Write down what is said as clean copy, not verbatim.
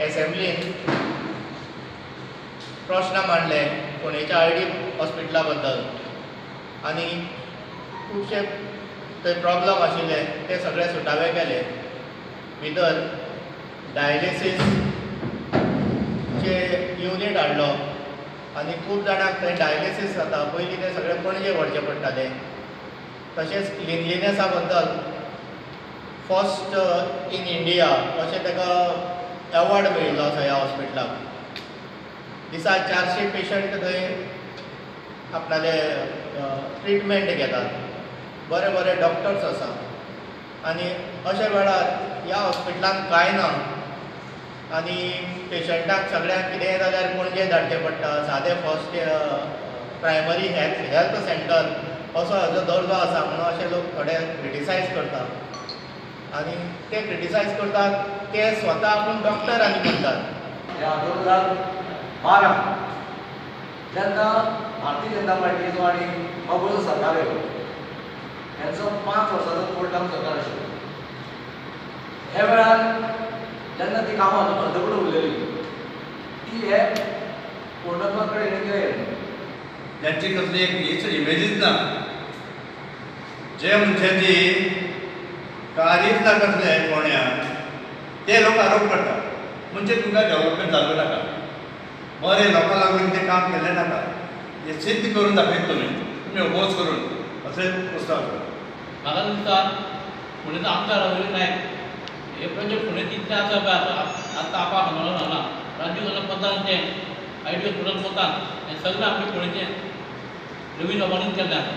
एसेंब्लीन प्रश्न मांडले फोंडेच्या आय.डी. हॉस्पिटला बद्दल आनी खुबशे थंय प्रॉब्लम आशिल्ले ते सगळे सुटावे केले. भितर डायलिसीसचे युनीट हाडलो आनी खूब जाणांक थंय डायलिसीस जाता पयलीं ते सगळे पणजे व्हरचे पडटाले. तशेंच क्लिनलिनेसा बद्दल फर्स्ट इन इंडिया अशें ताका एवॉर्ड मेळिल्लो आसा ह्या हॉस्पिटलाक. दिसा 400 पेशंट थंय आपणाले ट्रिटमेंट घेतात. बरे बरे डॉक्टर्स आसा आनी अशा वेळार ह्या हॉस्पिटलान कांय ना आनी पेशंटाक सगळ्यांक कितेंय जाल्यार पणजे धाडचें पडटा. सादें फर्स्ट प्रायमरी हेल्थ सेंटर असो हाजो दर्जो आसा म्हणून अशे लोक थोडे क्रिटिसायज करतात आनी ते क्रिटिसायज करतात ते स्वता आपूण डॉक्टर आनी म्हणटात. ह्या 2012 जेन्ना भारतीय जनता पार्टीचो आनी काँग्रेसचो सरकार येयलो हेंचो 5 वर्सांचो फूल टर्म सरकार आशिल्लो. हे वेळार जेन्ना ती कामां अर्दवट उरलेली ती हे कोर्टांतल्या कडेन केली. त्यांची कसली एक हीच इमेजीच ना. जे मनशाची कार्यच ना कसले फोंड्यात ते लोक आरोप करतात. म्हणजे तुमकां डेव्हलपमेंट जाल्लो नाका, बरें लोकां लागून तें काम केल्लें नाका, हें सिद्ध करून दाखयत तुमी ओपोज करून अशें पुस्तक. म्हाका दिसता फोंडेचो आमदार रवी नायक हे प्रोजेक्ट फोंडे तितले आसा पळय आतां आपा हांगा ना राजीव गांधी पोतान तें आय.डी. हॉस्पिटल पोतान हें सगळें आमच्या फोंडेचें रवी लोकांनीच केल्लें आसा.